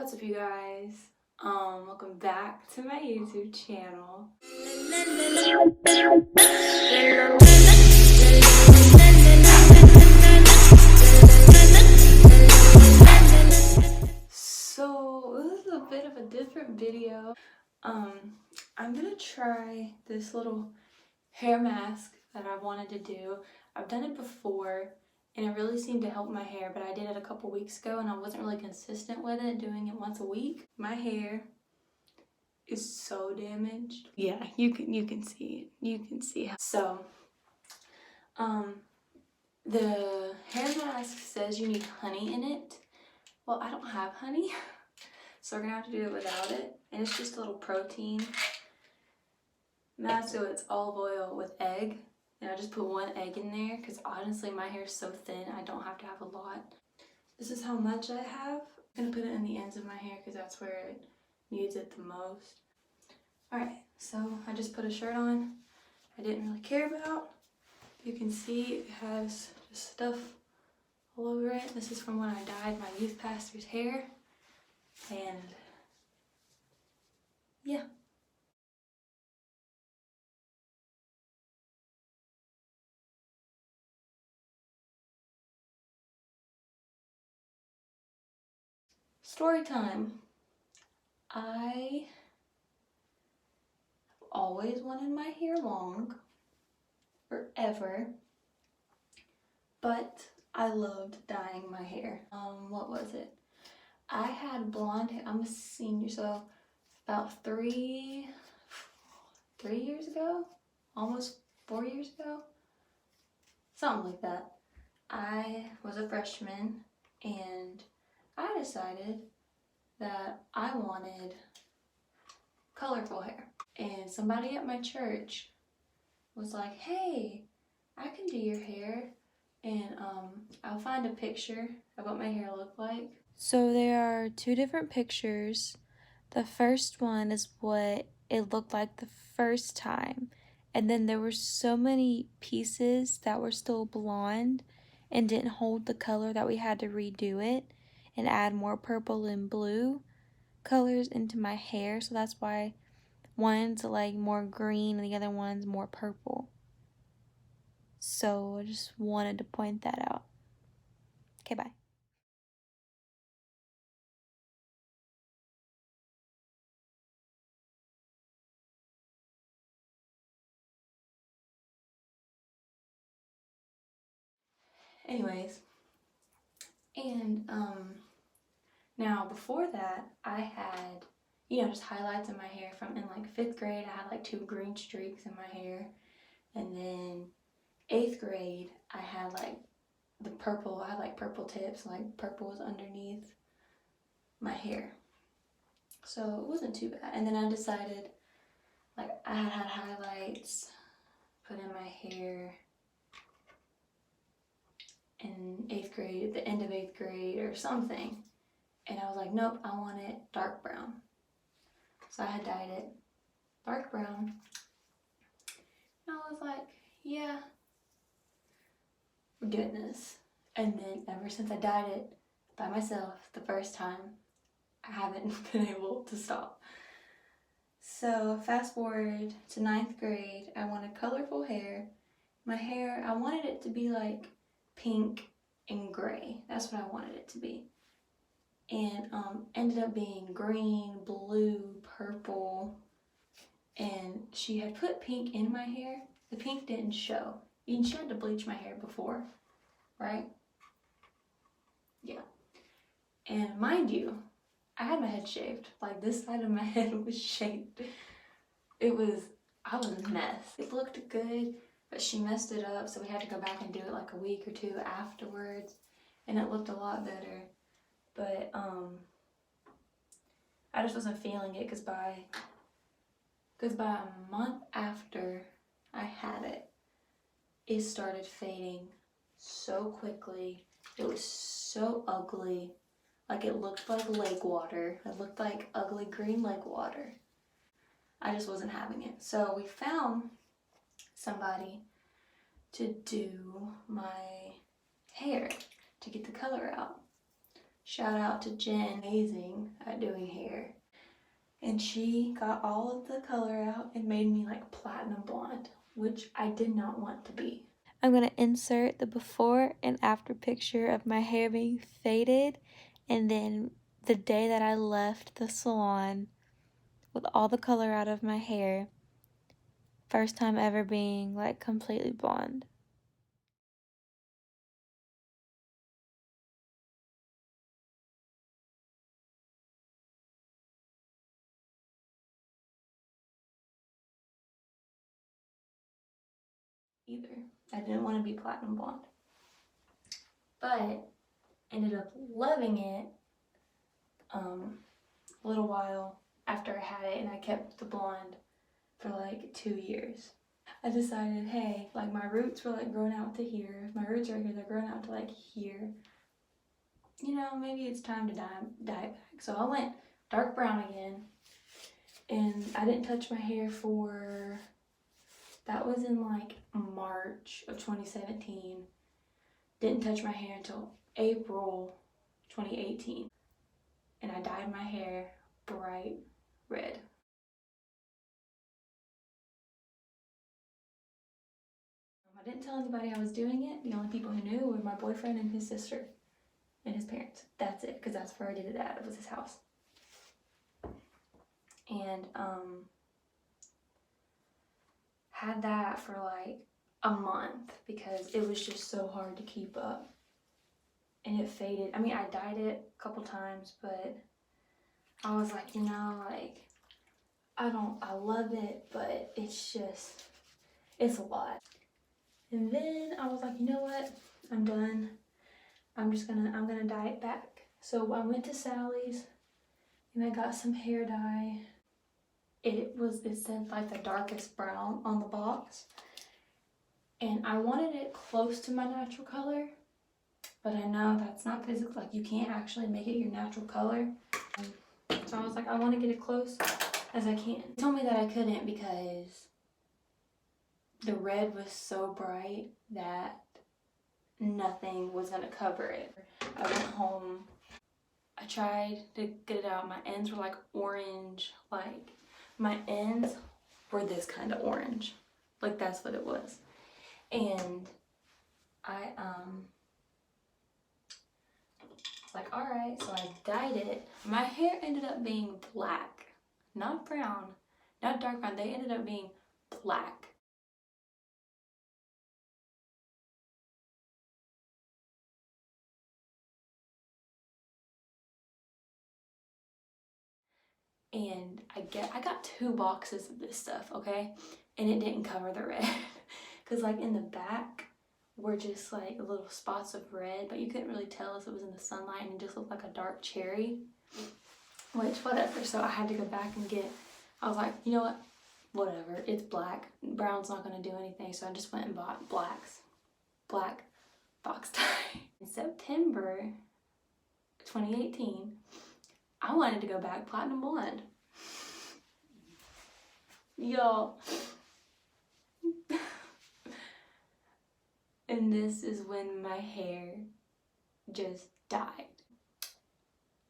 what's up you guys? Welcome back to my YouTube channel. So this is a bit of a different video. I'm gonna try this little hair mask that I wanted to do. I've done it before and it really seemed to help my hair, but I did it a couple weeks ago and I wasn't really consistent with it, doing it once a week. My hair is so damaged. Yeah, you can see it. You can see how. So, the hair mask says you need honey in it. Well, I don't have honey, so we're gonna have to do it without it. And it's just a little protein mask, so it's olive oil with egg. And I just put one egg in there because honestly my hair is so thin I don't have to have a lot. This is how much I have. I'm gonna put it in the ends of my hair because that's where it needs it the most. Alright, so I just put a shirt on I didn't really care about. You can see it has just stuff all over it. This is from when I dyed my youth pastor's hair. And yeah. Story time. I always wanted my hair long, forever, but I loved dyeing my hair. What was it? I had blonde hair. I'm a senior, so about three years ago, almost 4 years ago, something like that. I was a freshman and I decided that I wanted colorful hair. And somebody at my church was like, hey, I can do your hair, and I'll find a picture of what my hair looked like. So there are two different pictures. The first one is what it looked like the first time, and then there were so many pieces that were still blonde and didn't hold the color that we had to redo it and add more purple and blue colors into my hair. So that's why one's like more green and the other one's more purple. So I just wanted to point that out. Okay, bye. Anyways, and now before that I had, just highlights in my hair from in like 5th grade. I had like 2 green streaks in my hair, and then 8th grade I had like the purple. I had like purple tips, like purple was underneath my hair, so it wasn't too bad. And then I decided, like, I had highlights put in my hair in 8th grade, at the end of 8th grade or something, and I was like, nope, I want it dark brown. So I had dyed it dark brown. And I was like, yeah, we're doing this. And then ever since I dyed it by myself the first time, I haven't been able to stop. So fast forward to 9th grade, I wanted colorful hair. My hair, I wanted it to be like pink and gray. That's what I wanted it to be. And ended up being green, blue, purple. And she had put pink in my hair. The pink didn't show. And she had to bleach my hair before, right? Yeah. And mind you, I had my head shaved. Like, this side of my head was shaved. I was a mess. It looked good, but she messed it up, so we had to go back and do it like a week or 2 afterwards, and it looked a lot better. But I just wasn't feeling it because by a month after I had it, it started fading so quickly. It was so ugly. Like, it looked like lake water. It looked like ugly green lake water. I just wasn't having it. So we found somebody to do my hair, to get the color out. Shout out to Jen, amazing at doing hair. And she got all of the color out and made me like platinum blonde, which I did not want to be. I'm going to insert the before and after picture of my hair being faded, and then the day that I left the salon with all the color out of my hair. First time ever being like completely blonde. Either. I didn't want to be platinum blonde. But ended up loving it a little while after I had it, and I kept the blonde for like 2 years. I decided, hey, like my roots were like growing out to here. If my roots are here, they're growing out to like here. You know, maybe it's time to dye it back. So I went dark brown again, and I didn't touch my hair for, that was in like March of 2017. Didn't touch my hair until April 2018. And I dyed my hair bright red. I didn't tell anybody I was doing it. The only people who knew were my boyfriend and his sister and his parents. That's it, because that's where I did it at. It was his house. And had that for like a month because it was just so hard to keep up. And it faded. I mean, I dyed it a couple times, but I was like, you know, like, I love it, but it's a lot. And then I was like, you know what? I'm done. I'm gonna dye it back. So I went to Sally's and I got some hair dye. It said like the darkest brown on the box. And I wanted it close to my natural color, but I know that's not physical, like you can't actually make it your natural color. So I was like, I want to get it close as I can. They told me that I couldn't because the red was so bright that nothing was gonna cover it. I went home, I tried to get it out. My ends were like orange, like my ends were this kind of orange. Like that's what it was. And I like, all right, so I dyed it. My hair ended up being black, not brown, not dark brown. They ended up being black. And I got 2 boxes of this stuff, okay? And it didn't cover the red. Cause like in the back were just like little spots of red, but you couldn't really tell if it was in the sunlight, and it just looked like a dark cherry. Which, whatever. So I had to go back and I was like, you know what? Whatever. It's black. Brown's not gonna do anything. So I just went and bought black box dye. In September 2018, I wanted to go back platinum blonde. Y'all. And this is when my hair just died.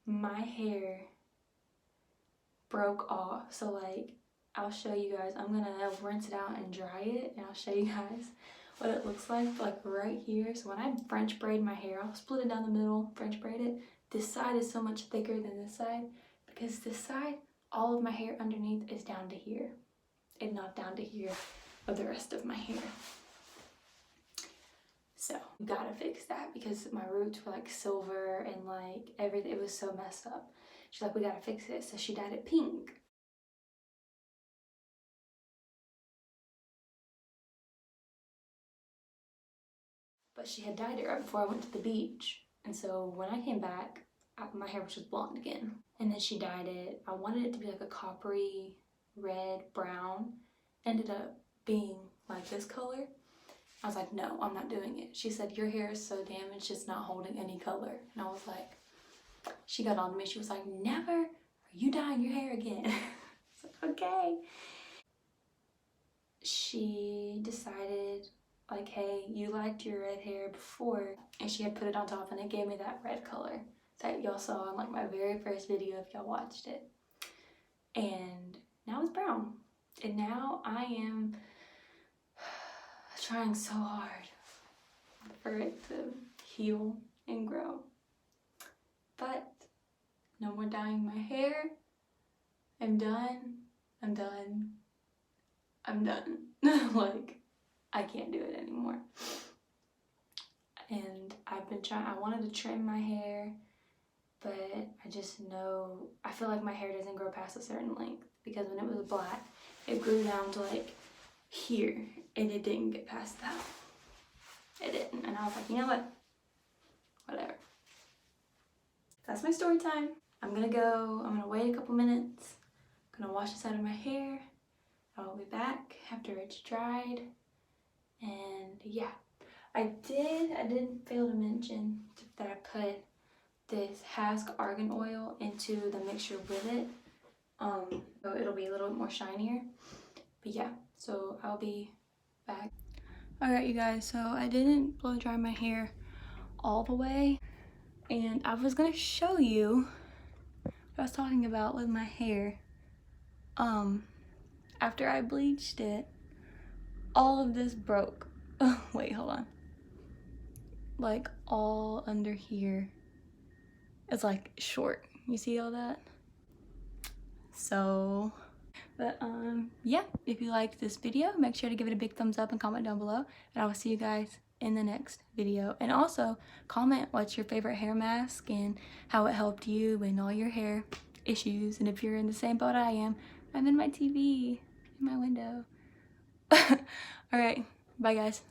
My hair broke off. So like, I'll show you guys. I'm gonna rinse it out and dry it, and I'll show you guys what it looks like right here. So when I French braid my hair, I'll split it down the middle, French braid it. This side is so much thicker than this side because this side, all of my hair underneath is down to here and not down to here of the rest of my hair. So gotta fix that because my roots were like silver and like everything. It was so messed up. She's like, we gotta fix it. So she dyed it pink. But she had dyed it right before I went to the beach. And so when I came back, my hair was just blonde again. And then she dyed it. I wanted it to be like a coppery red brown. Ended up being like this color. I was like, no, I'm not doing it. She said, your hair is so damaged, it's not holding any color. And I was like, she got on to me. She was like, never are you dyeing your hair again. I was like, okay. She decided, like, hey, you liked your red hair before, and she had put it on top and it gave me that red color. that y'all saw in like my very first video if y'all watched it. And now it's brown. And now I am trying so hard for it to heal and grow. But no more dyeing my hair. I'm done. I'm done. I'm done. Like, I can't do it anymore. And I've been trying, I wanted to trim my hair, but I just know, I feel like my hair doesn't grow past a certain length, because when it was black, it grew down to like here, and it didn't get past that. It didn't, and I was like, you know what? Whatever. That's my story time. I'm gonna wait a couple minutes. I'm gonna wash this out of my hair. I'll be back after it's dried. And yeah, I didn't fail to mention that I put this Hask argan oil into the mixture with it. So it'll be a little bit more shinier. But yeah, so I'll be back. Alright you guys, so I didn't blow dry my hair all the way. And I was gonna show you what I was talking about with my hair. After I bleached it, all of this broke. Oh, wait, hold on. Like all under here is like short. You see all that? So, but yeah, if you liked this video, make sure to give it a big thumbs up and comment down below. And I will see you guys in the next video. And also comment what's your favorite hair mask and how it helped you in all your hair issues. And if you're in the same boat I am, I'm in my TV in my window. All right, bye guys.